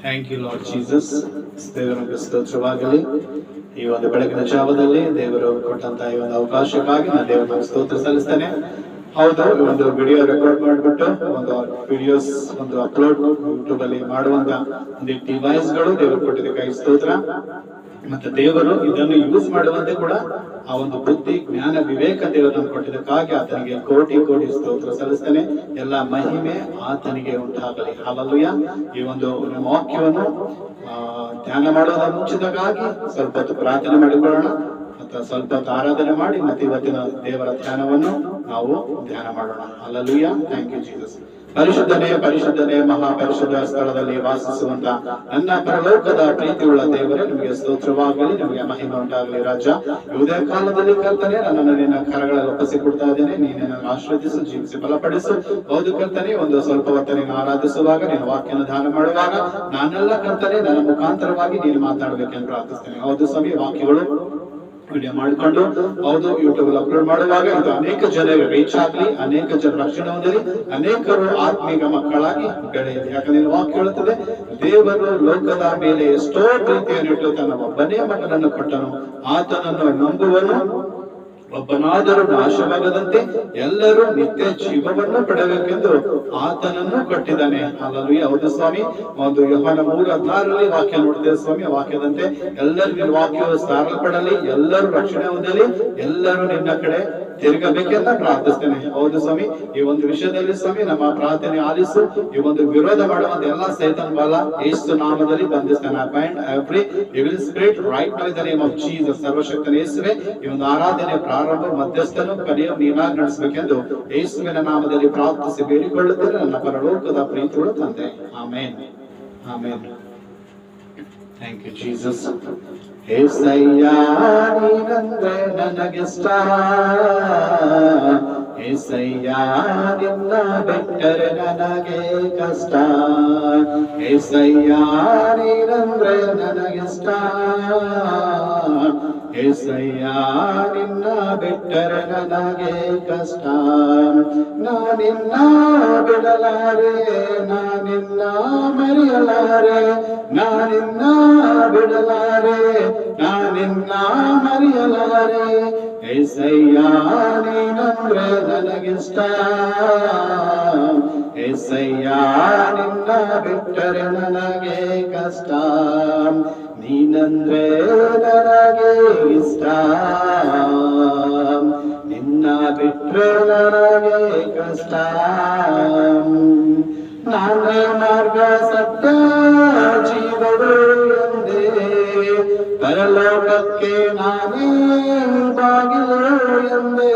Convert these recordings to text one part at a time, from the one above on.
Thank you lord Jesus. ದೇವರಿಗೆ ಸ್ತೋತ್ರವಾಗಲಿ. ಈ ಒಂದು ಬೆಳಗಿನ ಜಾವದಲ್ಲಿ ದೇವರು ಕೊಟ್ಟಂತ ಈ ಒಂದು ಅವಕಾಶಕ್ಕಾಗಿ ನಾನು ದೇವರಿಗೆ ಸ್ತೋತ್ರ ಸಲ್ಲಿಸ್ತೇನೆ. ಹೌದು, ಈ ಒಂದು ವಿಡಿಯೋ ರೆಕಾರ್ಡ್ ಮಾಡಿಬಿಟ್ಟು ಒಂದು ವಿಡಿಯೋಸ್ ಒಂದು ಅಪ್ಲೋಡ್ ಯೂಟ್ಯೂಬ್ ಅಲ್ಲಿ ಮಾಡುವಂತ ಒಂದು ಡಿವೈಸ್ ಗಳು ದೇವರು ಕೊಟ್ಟಿದ್ದಕ್ಕಾಗಿ ಸ್ತೋತ್ರ. ಮತ್ತೆ ದೇವರು ಇದನ್ನು ಯೂಸ್ ಮಾಡುವಂತೆ ಕೂಡ ಆ ಒಂದು ಬುದ್ಧಿ, ಜ್ಞಾನ, ವಿವೇಕ ದೇವರನ್ನು ಕೊಟ್ಟಿದ್ದಕ್ಕಾಗಿ ಆತನಿಗೆ ಕೋಟಿ ಕೋಟಿ ಸ್ತೋತ್ರ ಸಲ್ಲಿಸ್ತೇನೆ. ಎಲ್ಲ ಮಹಿಮೆ ಆತನಿಗೆ ಉಂಟಾಗಲಿ. ಹಲ್ಲೆಲೂಯಾ. ಈ ಒಂದು ನಮ್ಮ ವಾಕ್ಯವನ್ನು ಧ್ಯಾನ ಮಾಡೋದ ಮುಂಚಿತಕ್ಕಾಗಿ ಸ್ವಲ್ಪ ಹೊತ್ತು ಪ್ರಾರ್ಥನೆ ಮಾಡಿಕೊಳ್ಳೋಣ, ಮತ್ತೆ ಸ್ವಲ್ಪ ಹೊತ್ತು ಆರಾಧನೆ ಮಾಡಿ ಮತ್ತೆ ಇವತ್ತಿನ ದೇವರ ಧ್ಯಾನವನ್ನು ನಾವು ಧ್ಯಾನ ಮಾಡೋಣ. ಹಲ್ಲೆಲೂಯಾ. Thank you Jesus. ಪರಿಶುದ್ಧನೇ ಪರಿಶುದ್ಧನೇ ಮಹಾಪರಿಶುದ್ಧ ಸ್ಥಳದಲ್ಲಿ ವಾಸಿಸುವಂತ ನನ್ನ ಪರಲೋಕದ ಪ್ರೀತಿಯುಳ್ಳ ದೇವರೇ, ನಿಮಗೆ ಸ್ತೋತ್ರವಾಗಲಿ, ನಿಮಗೆ ಮಹಿಮೆ ಉಂಟಾಗಲಿ. ರಾಜ, ಯಾವುದೇ ಕಾಲದಲ್ಲಿ ಕರ್ತನೆ ನನ್ನನ್ನು ನಿನ್ನ ಕರಗಳಲ್ಲಿ ಒಪ್ಪಿಸಿಕೊಡ್ತಾ ಇದ್ದೇನೆ. ನೀನೆ ನನ್ನ ಆಶೀರ್ವದಿಸು, ಜೀವಿಸಿ ಬಲಪಡಿಸು. ಹೌದು ಕರ್ತನೆ, ಒಂದು ಸ್ವಲ್ಪ ಹೊತ್ತು ನೀನು ಆರಾಧಿಸುವಾಗ, ನೀನು ವಾಕ್ಯನ ದಾನ ಮಾಡುವಾಗ ನಾನೆಲ್ಲ ಕರ್ತನೆ ನನ್ನ ಮುಖಾಂತರವಾಗಿ ನೀನು ಮಾತಾಡ್ಬೇಕೆಂದು ಪ್ರಾರ್ಥಿಸ್ತೇನೆ. ಹೌದು ಸ್ವಾಮಿ, ವಾಕ್ಯಗಳು ವಿಡಿಯೋ ಮಾಡಿಕೊಂಡು ಹೌದು ಯೂಟ್ಯೂಬ್ ಅಪ್ಲೋಡ್ ಮಾಡುವಾಗ ಇದು ಅನೇಕ ಜನರಿಗೆ ರೀಚ್ ಆಗ್ಲಿ, ಅನೇಕ ಜನ ರಕ್ಷಣೆ ಹೊಂದಲಿ, ಅನೇಕರು ಆತ್ಮೀಕ ಮಕ್ಕಳಾಗಿ ಬೆಳೆಯಲಿ. ಯಾಕಂದ್ರೆ ವಾಕ್ಯ ಹೇಳುತ್ತದೆ, ದೇವರು ಲೋಕದ ಮೇಲೆ ಎಷ್ಟೋ ಪ್ರೀತಿಯನ್ನಿಟ್ಟು ತನ್ನ ಒಬ್ಬನೇ ಮಗನನ್ನು ಕೊಟ್ಟನು, ಆತನನ್ನು ನಂಬುವನು ಒಬ್ಬನಾದರೂ ನಾಶವಾಗದಂತೆ ಎಲ್ಲರೂ ನಿತ್ಯ ಜೀವವನ್ನು ಪಡೆಯಬೇಕೆಂದು ಆತನನ್ನು ಕೊಟ್ಟಿದ್ದಾನೆ. ಹಲ್ಲೆಲೂಯಾ. ಹೌದು ಸ್ವಾಮಿ, ಒಂದು ಯೋಹಾನ 3:16 ವಾಕ್ಯ ನೋಡಿದೆ ಸ್ವಾಮಿ. ವಾಕ್ಯದಂತೆ ಎಲ್ಲರಿಗೂ ವಾಕ್ಯವು ಸಾರಲ್ಪಡಲಿ, ಎಲ್ಲರೂ ರಕ್ಷಣೆ ಹೊಂದಲಿ, ಎಲ್ಲರೂ ನಿನ್ನ ಕಡೆ ತಿರುಗಬೇಕೆಂದ ಪ್ರಾರ್ಥಿಸ್ತೇನೆ. ಹೌದು ಸ್ವಾಮಿ, ಈ ಒಂದು ವಿಷಯದಲ್ಲಿ ಸ್ವಾಮಿ ನಮ್ಮ ಪ್ರಾರ್ಥನೆ ಆಲಿಸು. ಈ ಒಂದು ವಿರೋಧ ಮಾಡುವಂತ ಎಲ್ಲ ಸೈತಾನ್ ಬಲ ಯೇಸು ನಾಮದಲ್ಲಿ ಬಂಧಿಸ್ತೇನೆ. I bind every evil spirit right now in the name of Jesus. ಸರ್ವಶಕ್ತನ ಯೇಸುವೇ, ಈ ಒಂದು ಆರಾಧನೆ ಪ್ರಾರಂಭ, ಮಧ್ಯಸ್ಥನು, ಕೊನೆಯು ನೀನಾಗಿ ನಡೆಸಬೇಕೆಂದು ಯೇಸುವಿನ ನಾಮದಲ್ಲಿ ಪ್ರಾರ್ಥಿಸಿ ಬೇಡಿಕೊಳ್ಳುತ್ತೇನೆ ನನ್ನ ಪರಲೋಕದ ಪ್ರೀತಿಯುಳ್ಳ ತಂದೆ. Amen, amen. Thank you Jesus. Yesayya ನೀನಂದ್ರೆ ನನಗಿಷ್ಟ, ಏಸಯ್ಯ ನಿನ್ನ ಬಿಟ್ಟರೆ ನನಗೆ ಕಷ್ಟ, ಏಸಯ್ಯ ನೀನಂದ್ರೆ ನನಗಿಷ್ಟ, ಏಸಯ್ಯ ನಿನ್ನ ಬಿಟ್ಟರೆ ನನಗೆ ಕಷ್ಟ, ನಾನಿನ್ನ ಬಿಡಲಾರೆ, ನಾನಿನ್ನ ಮರೆಯಲಾರೆ, ನಾನಿನ್ನ ಬಿಡಲಾರೆ, ನಾನಿನ್ನ ಮರೆಯಲಾರೆ, ಏಸಯ್ಯ ನೀನಂದ್ರೆ ನನಗಿಷ್ಟ, ಏಸಯ್ಯ ನಿನ್ನ ಬಿಟ್ಟರೆ ನನಗೆ ಕಷ್ಟ, ನೀನಂದ್ರೆ ನನಗೆ ಇಷ್ಟ, ನಿನ್ನ ಬಿಟ್ರೆ ನನಗೆ ಕಷ್ಟ, ನಾನೇ ಮಾರ್ಗ ಸತ್ಯ ಜೀವಗಳು ಎಂದೇ, ಪರಲೋಕಕ್ಕೆ ನಾನೇ ಬಾಗಿಲು ಎಂದೇ,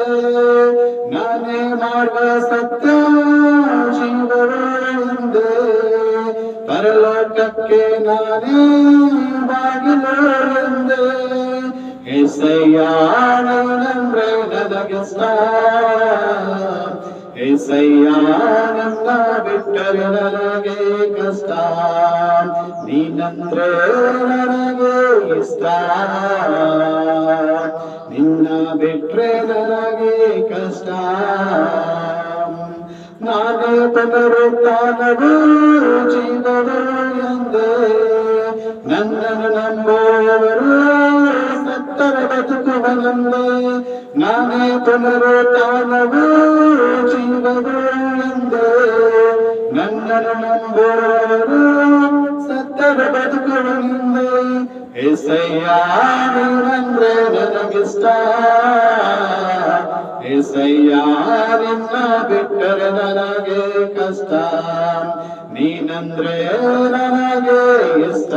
ನಾನೇ ಮಾರ್ಗ ಸತ್ಯ ಜೀವಗಳು ಎಂದೇ, ಪರಲೋಕಕ್ಕೆ ನಾನೇ ಬಾಗಿಲು ಎಂದೇ, ಏಸಯ್ಯ ನೀನಂದ್ರೆ ನನಗಿಷ್ಟ, ಏಸಯ್ಯ ನನ್ನ ಬಿಟ್ಟರೆ ನನಗೆ ಕಷ್ಟ, ನೀನಂದ್ರೆ ನನಗೆ ಇಷ್ಟ, ನಿನ್ನ ಬಿಟ್ರೆ ನನಗೆ ಕಷ್ಟ, ನಾನೇ ಪುನರುತ್ಥಾನವೂ ಜೀವವೂ ಎಂದೇ, ನನ್ನನ್ನು ನಂಬುವವರು ಸತ್ತರ ಬದುಕುವನೆಂದೇ, ನಾನೇ ಪುನರುತ್ಥಾನವೂ ಜೀವವೂ ಎಂದೇ, ನನ್ನನ್ನು ನಂಬುವವರು ಸತ್ತರ ಬದುಕುವನೆಂದೇ, ಏಸಯ್ಯ ನೀನಂದ್ರೆ ನನಗಿಷ್ಟ, ಏಸಯ್ಯ ನಿನ್ನ ಬಿಟ್ಟರೆ ನನಗೆ ಕಷ್ಟ, ನೀನಂದ್ರೆ ನನಗೆ ಇಷ್ಟ,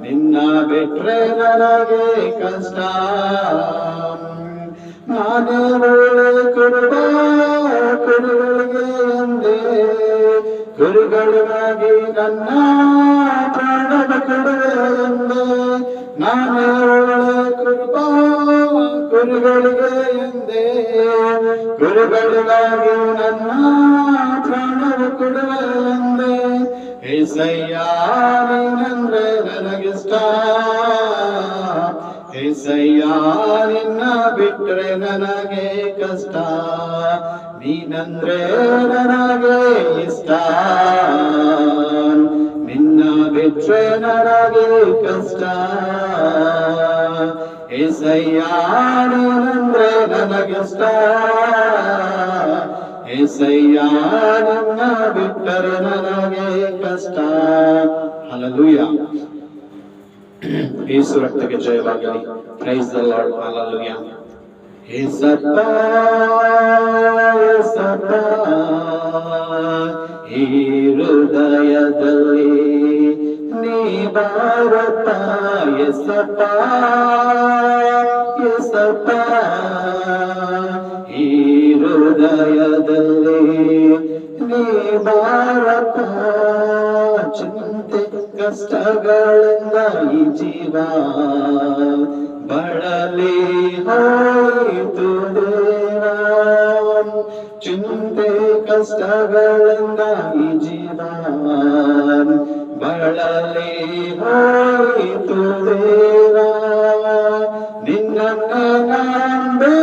ನಿನ್ನ ಬಿಟ್ರೆ ನನಗೆ ಕಷ್ಟ, ನಾನೇ ಒಳ್ಳೆ ಕುರುಬ ಕುರುಗಳಿಗೆ ಎಂದೇ, ಕುರುಗಳಿಗಾಗಿ ನನ್ನ ಪ್ರಾಣವ ಕೊಡುವೆ ಎಂದೇ, ನಾನೇ ಒಳ್ಳೆ ಕುರುಬ ಕುರುಗಳಿಗೆ ಎಂದೇ, ಕುರುಗಳಿಗಾಗಿ ನನ್ನ ಪ್ರಾಣವ ಕೊಡುವೆ ಎಂದೇ, ಏಸಯ್ಯ ನೀನಂದ್ರೆ ನನಗಿಷ್ಟ, ಏಸಯ್ಯ ನಿನ್ನ ಬಿಟ್ಟರೆ ನನಗೆ ಕಷ್ಟ, ನೀನಂದ್ರೆ ನನಗೆ ಇಷ್ಟ, ಬಿಟ್ರೆ ನನಗೆ ಕಷ್ಟ. ಏಸಯ್ಯ ನೀನಂದ್ರೆ ನನಗಿಷ್ಟ. ಏಸಯ್ಯ ನಿನ್ನ ಬಿಟ್ಟರೆ ನನಗೆ ಕಷ್ಟ. ಹಲ್ಲೆಲೂಯಾ. ಯೇಸು ರಕ್ತಕ್ಕೆ ಜಯವಾಗಲಿ. Praise the lord. Hallelujah. Yesappa Yesappa ಈ ಹೃದಯದಲ್ಲಿ ನೀ ಬಾರಪ್ಪ. ಏಸಪ್ಪ ಏಸಪ್ಪ ಈ ಹೃದಯದಲ್ಲಿ ನೀ ಬಾರಪ್ಪ. ಚಿಂತೆ ಕಷ್ಟಗಳಿಂದ ಈ ಜೀವ ಬಳಲಿ ಹೋಯಿತು ದೇವ. ಚಿಂತೆ ಕಷ್ಟಗಳಿಂದ ಈ ಜೀವ ಬಳಲಿ ಹೋಯಿತು ದೇವ. ನಿನ್ನನ್ನೇ ನಂಬಿ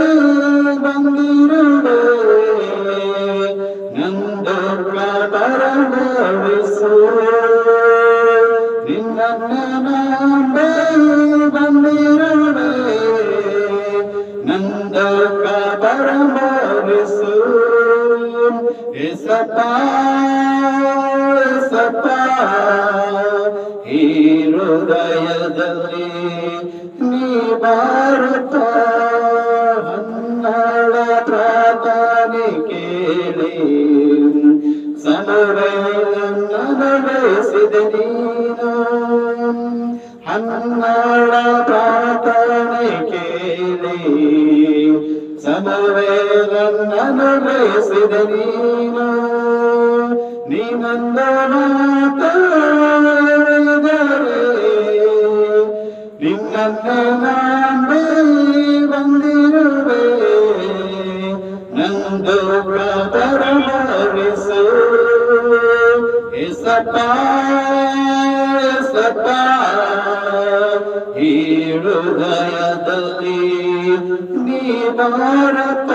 ಬಂದಿರುವೆ, ನಂದೊಬ್ಬ ಪರಮರಿಸು. ನಿನ್ನನ್ನೇ ನಂಬಿ ಬಂದಿರುವೆ, ನಂದೊಬ್ಬ ಪರಮರಿಸು. ಏಸಪ್ಪ ಏಸಪ್ಪ ಈ ಹೃದಯದಲ್ಲಿ ನೀ ಬಾರಪ್ಪ. ಹನ್ನಳ ಪ್ರಾರ್ಥನೆ ಕೇಳಿ ಸಮುವೇಲನ್ನು ಬೆಳೆಸಿದೆ ನೀನು. ಹನ್ನಳ ಪ್ರಾರ್ಥನೆ ಕೇಳಿ ಸಮುವೇಲನ್ನು ಬೆಳೆಸಿದೆ ನೀನು. ನೀನಂದ ಮಾತಾಡಿದರೆ ನಿನ್ನನ್ನೇ ನಂಬಿ ಬಂದಿರುವೆ, ನಂದು ಪರಮರಿಸು. ಏಸಪ್ಪ ಏಸಪ್ಪ ಈ ಹೃದಯದಲ್ಲಿ ನೀ ಬಾರಪ್ಪ.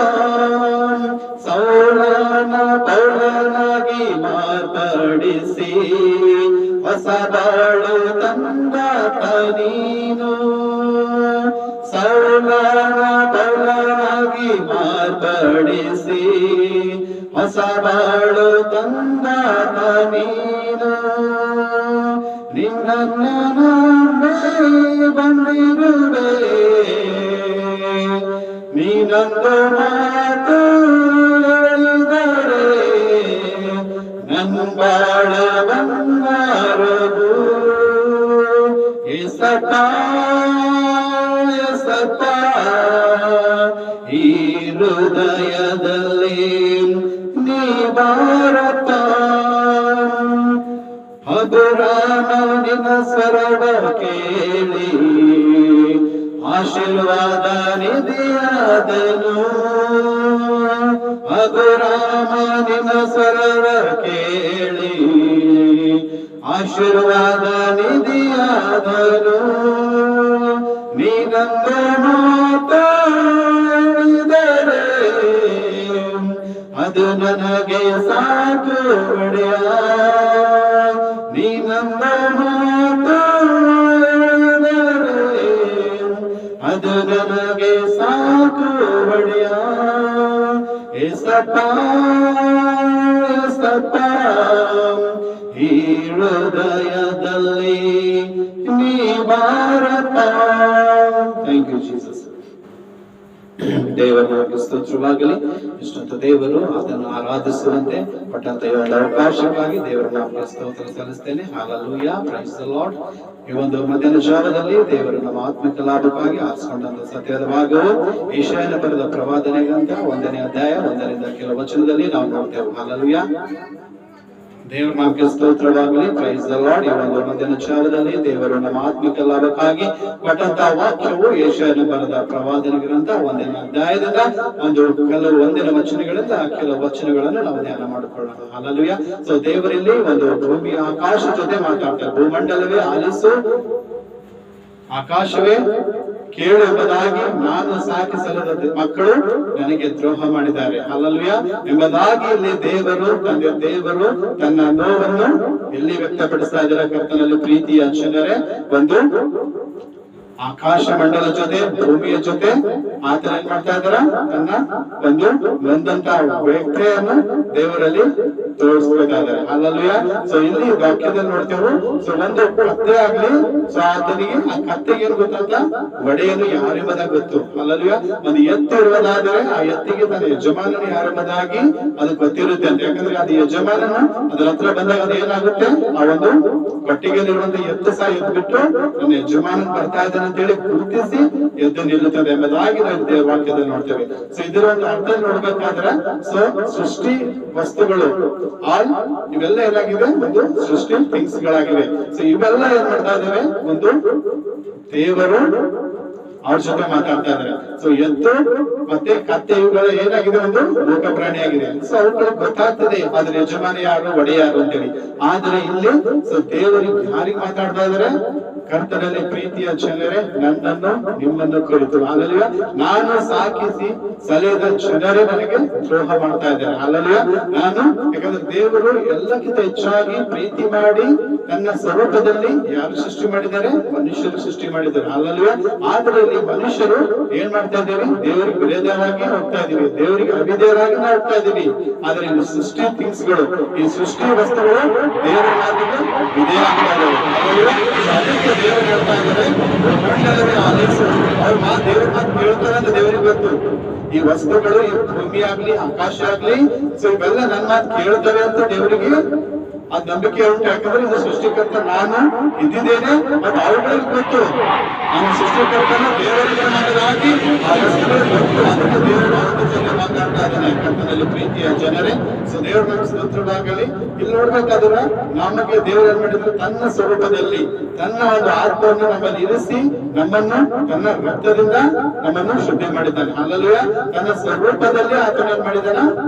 ಸೌಲನ ಪೌಲನಾಗಿ ಮಾರ್ಪಡಿಸಿ ಹೊಸ ಬಾಳು ತಂದಾತ ನೀನು. ಸೌಲನ ಪೌಲನಾಗಿ ಮಾರ್ಪಡಿಸಿ ಹೊಸ ಬಾಳು ತಂದಾತ ನೀನು. ನಿನ್ನನ್ನು ನಂಬಿ ಬಂದಿರುವೆ, ನೀನೊಂದು ಮಾತು ಹೇಳಿದರೆ ನನ್ನ ಬಾಳ ಬಂಗಾರವು. ಏಸಪ್ಪ ಏಸಪ್ಪ ಈ ಹೃದಯದಲ್ಲಿ ನೀ ಬಾರಪ್ಪ. ಅದುರಾಮನಿನ ಸ್ವರವ ಕೇಳಿ ಆಶೀರ್ವಾದ ನಿಧಿಯಾದನು. ಅದುರಾಮನಿನ ಸ್ವರವ ಕೇಳಿ ಆಶೀರ್ವಾದ ನಿಧಿಯಾದನು. ನೀನಂದು ಮಾತಾಡಿದರೆ ಅದು ನನಗೆ ಸಾಕು ಒಡೆಯ. ನೀನಂದು ಮಾತಾಡಿದರೆ ಅದು ನನಗೆ ಸಾಕು ಒಡೆಯ. ಏಸಪ್ಪ ಏಸಪ್ಪ ಈ ಹೃದಯದಲ್ಲಿ ನೀ ಬಾರಪ್ಪ. Thank you Jesus. ದೇವರ ಸ್ತೋತ್ರವಾಗಲಿ. ಇಷ್ಟೊಂದು ದೇವರು ಅದನ್ನು ಆರಾಧಿಸುವಂತೆ ಕೊಟ್ಟಂತ ಈ ಒಂದು ಅವಕಾಶಕ್ಕಾಗಿ ದೇವರ ನಾಮಕ್ಕೆ ಸ್ತೋತ್ರ ಸಲ್ಲಿಸ್ತೇನೆ. ಹಲ್ಲೆಲೂಯಾ. Praise the Lord. ಈ ಒಂದು ಮಧ್ಯಾಹ್ನ ಜಾವದಲ್ಲಿ ದೇವರು ನಮ್ಮ ಆತ್ಮಿಕ ಲಾಭಕ್ಕಾಗಿ ಆರಿಸಿಕೊಂಡಂತ ಸತ್ಯದ ಭಾಗವು ಯೆಶಾಯನ ಬರೆದ ಪ್ರವಾದನೆ ಗ್ರಂಥ 1ನೇ ಅಧ್ಯಾಯ 1ರಿಂದ ಕೆಲವು ವಚನದಲ್ಲಿ ನಾವು ನೋಡ್ತೇವೆ. ಹಲ್ಲೆಲೂಯಾ. ದೇವರ ನಾಮಕ್ಕೆ ಸ್ತೋತ್ರವಾಗಲಿ. Praise the Lord. ಈ ಒಂದು ಮಧ್ಯಾಹ್ನ ಜಾವದಲ್ಲಿ ದೇವರು ನಮ್ಮ ಆತ್ಮಿಕ ಲಾಭಕ್ಕಾಗಿ ಕೊಟ್ಟಂತ ವಾಕ್ಯವು ಯೆಶಾಯನ ಬರೆದ ಪ್ರವಾದನೆ ಗ್ರಂಥ 1ನೇ ಅಧ್ಯಾಯದಿಂದ ಕೆಲವು 1ನೇ ವಚನಗಳಿಂದ ಕೆಲವು ವಚನಗಳನ್ನು ನಾವು ಧ್ಯಾನ ಮಾಡಿಕೊಳ್ಳೋಣ. ಹಲ್ಲೆಲೂಯಾ. ಸೊ ದೇವರಲ್ಲಿ ಒಂದು ಭೂಮಿ ಆಕಾಶ ಜೊತೆ ಮಾತಾಡ್ತಾರೆ. ಭೂಮಂಡಲವೇ ಆಲಿಸು, ಆಕಾಶವೇ ಕೇಳು ಎಂಬುದಾಗಿ ನಾನು ಸಾಕಿ ಸಲದ ಮಕ್ಕಳು ನನಗೆ ದ್ರೋಹ ಮಾಡಿದ್ದಾರೆ. ಹಲ್ಲೆಲೂಯಾ ಎಂಬುದಾಗಿ ಇಲ್ಲಿ ದೇವರು ತನ್ನ ನೋವನ್ನು ಎಲ್ಲಿ ವ್ಯಕ್ತಪಡಿಸ್ತಾ ಇದ್ದಾರೆ? ಕರ್ತನಲ್ಲಿ ಪ್ರೀತಿಯ ಜನರೇ, ಒಂದು ಆಕಾಶ ಮಂಡಲ ಜೊತೆ ಭೂಮಿಯ ಜೊತೆ ಆತರ ಏನ್ ಮಾಡ್ತಾ ಇದಾರ? ತನ್ನ ಒಂದು ನೊಂದಂತ ವ್ಯಕ್ತಿಯನ್ನು ದೇವರಲ್ಲಿ ತೋರಿಸ್ಕೊಳ್ತಾ ಇದ್ದಾರೆ. ಹಲ್ಲೆಲೂಯಾ. ಸೊ ಇಲ್ಲಿ ವಾಕ್ಯದಲ್ಲಿ ನೋಡ್ತೇವೆ, ಸೊ ಒಂದು ಕತ್ತೆ ಆಗ್ಲಿ, ಸೊ ಆತನಿಗೆ ಆ ಕತ್ತೆಗೆ ಏನ್ ಗೊತ್ತಂತ? ಒಡೆಯನು ಯಾರೆಂಬುದಾಗಿ ಗೊತ್ತು. ಹಲ್ಲೆಲೂಯಾ. ಒಂದು ಎತ್ತು ಇರುವುದಾದರೆ ಆ ಎತ್ತಿಗೆ ತನ್ನ ಯಜಮಾನನು ಯಾರೆಂಬುದಾಗಿ ಅದು ಗೊತ್ತಿರುತ್ತೆ ಅಂತ. ಯಾಕಂದ್ರೆ ಅದು ಯಜಮಾನನು ಅದರ ಹತ್ರ ಬಂದಾಗ ಅದು ಏನಾಗುತ್ತೆ? ಆ ಒಂದು ಕೊಟ್ಟಿಗೆಯಲ್ಲಿರುವಂತ ಎತ್ತು ಸಹ ಎದ್ಬಿಟ್ಟು ನನ್ನ ಯಜಮಾನನ್ ಬರ್ತಾ ಇದ್ದಾನೆ ಅಂತೇಳಿ ಗುರುತಿಸಿ ಎದ್ದು ನಿಲ್ಲುತ್ತದೆ ಎಂಬುದಾಗಿ ನಾವು ವಾಕ್ಯದಲ್ಲಿ ನೋಡ್ತೇವೆ. ಸೊ ಇದರ ಒಂದು ಅರ್ಥ ನೋಡ್ಬೇಕಾದ್ರೆ, ಸೊ ಸೃಷ್ಟಿ ವಸ್ತುಗಳು ಇವೆಲ್ಲ ಏನಾಗಿದೆ? ಒಂದು ಸೃಷ್ಟಿ ಥಿಂಗ್ಸ್ ಗಳಾಗಿವೆ. ಸೊ ಇವೆಲ್ಲ ಏನ್ ಮಾಡ್ತಾ ಇದಾವೆ? ಒಂದು ದೇವರು ಅವ್ರ ಜೊತೆ ಮಾತಾಡ್ತಾ ಇದಾರೆ. ಸೊ ಎತ್ತು ಮತ್ತೆ ಕತ್ತೆ ಇವುಗಳ ಏನಾಗಿದೆ? ಒಂದು ಮೂಕ ಪ್ರಾಣಿಯಾಗಿದೆ. ಸೊ ಅವುಗಳಿಗೆ ಗೊತ್ತಾಗ್ತದೆ ಅದ್ರ ಯಜಮಾನ ಯಾರು, ಒಡೆಯ ಯಾರು ಅಂತೇಳಿ. ಆದ್ರೆ ಇಲ್ಲಿ ಸೊ ದೇವರಿಗೆ ಯಾರಿಗೆ ಮಾತಾಡ್ತಾ ಇದಾರೆ? ಕರ್ತನಲ್ಲಿ ಪ್ರೀತಿಯ ಜನರೇ, ನನ್ನನ್ನು ನಿಮ್ಮನ್ನು ಕುರಿತು. ಹಲ್ಲೆಲೂಯಾ. ನಾನು ಸಾಕಿಸಿ ಸಲಹೆದ ಜನರೇ ನನಗೆ ದ್ರೋಹ ಮಾಡ್ತಾ ಇದ್ದಾರೆ. ಹಲ್ಲೆಲೂಯಾ. ನಾನು ಯಾಕಂದ್ರೆ ದೇವರು ಎಲ್ಲಕ್ಕಿಂತ ಹೆಚ್ಚಾಗಿ ಪ್ರೀತಿ ಮಾಡಿ ತನ್ನ ಸ್ವರೂಪದಲ್ಲಿ ಯಾರು ಸೃಷ್ಟಿ ಮಾಡಿದ್ದಾರೆ? ಮನುಷ್ಯರು ಸೃಷ್ಟಿ ಮಾಡಿದ್ದಾರೆ. ಹಲ್ಲೆಲೂಯಾ. ಆದ್ರೆ ಇಲ್ಲಿ ಮನುಷ್ಯರು ಏನ್ ಮಾಡ್ತಾ ಇದ್ದೇವೆ? ದೇವರಿಗೆ ವಿರೋಧವಾಗಿ ಹೋಗ್ತಾ ಇದೀವಿ, ದೇವರಿಗೆ ಅವಿಧೇಯರಾಗಿ ನಾವು ಹೋಗ್ತಾ ಇದೀವಿ. ಆದ್ರೆ ಈ ಸೃಷ್ಟಿ ಥಿಂಗ್ಸ್ ಗಳು, ಈ ಸೃಷ್ಟಿ ವಸ್ತುಗಳು ದೇವರ ಮಾತಿಗೆ ವಿಧೇಯರಾಗ್ತಾ ಇದ್ದಾವೆ. ಅದಕ್ಕೆ ದೇವರು ಹೇಳ್ತಾ ಇದ್ದಾರೆ, ಮಂಡಲವೇ ಆಲಿಸು. ಅವ್ರ ಮಾತು ದೇವರ ಮಾತು ಕೇಳ್ತಾರೆ ಅಂತ ದೇವರಿಗೆ ಗೊತ್ತು. ಈ ವಸ್ತುಗಳು, ಈ ಭೂಮಿ ಆಗ್ಲಿ, ಆಕಾಶ ಆಗ್ಲಿ, ಸೊ ಇವೆಲ್ಲ ನನ್ನ ಮಾತು ಕೇಳ್ತವೆ ಅಂತ ದೇವರಿಗೆ ಅದ್ ನಂಬಿಕೆ ಉಂಟು. ಯಾಕಂದ್ರೆ ಇದು ಸೃಷ್ಟಿಕರ್ತ ನಾನು ಇದ್ದಿದ್ದೇನೆ ಮತ್ತು ಅವುಗಳಿಗೆ ಗೊತ್ತು. ನಾನು ಸೃಷ್ಟಿಕರ್ತನ ದೇವರಿಗೆ ಮಗನಾಗಿ ಆ ವಸ್ತುಗಳು ಗೊತ್ತು. ಅದಕ್ಕೆ ದೇವರು ಅವರ ಜೊತೆ ಮಾತಾಡ್ತಾ ಇದ್ದಾನೆ. ಕರ್ತನಲ್ಲಿ ಪ್ರೀತಿಯ ಜನರೇ, ಸೊ ದೇವರು ನಮ್ಗೆ ಸ್ತೋತ್ರವಾಗಲಿ. ಇಲ್ಲಿ ನೋಡ್ಬೇಕಾದ್ರೆ ನಮಗೆ ದೇವರು ಏನ್ ಮಾಡಿದ್ರು? ತನ್ನ ಸ್ವರೂಪದಲ್ಲಿ ತನ್ನ ಒಂದು ಆತ್ಮವನ್ನು ನಮ್ಮಲ್ಲಿ ಇರಿಸಿ ನಮ್ಮನ್ನು ತನ್ನ ರಕ್ತದಿಂದ ನಮ್ಮನ್ನು ಶುದ್ಧಿ ಮಾಡಿದ್ದಾನೆ. ಹಲ್ಲೆಲೂಯಾ. ತನ್ನ ಸ್ವರೂಪದಲ್ಲಿ ಆತನ ಏನ್ ಮಾಡಿದಾನ?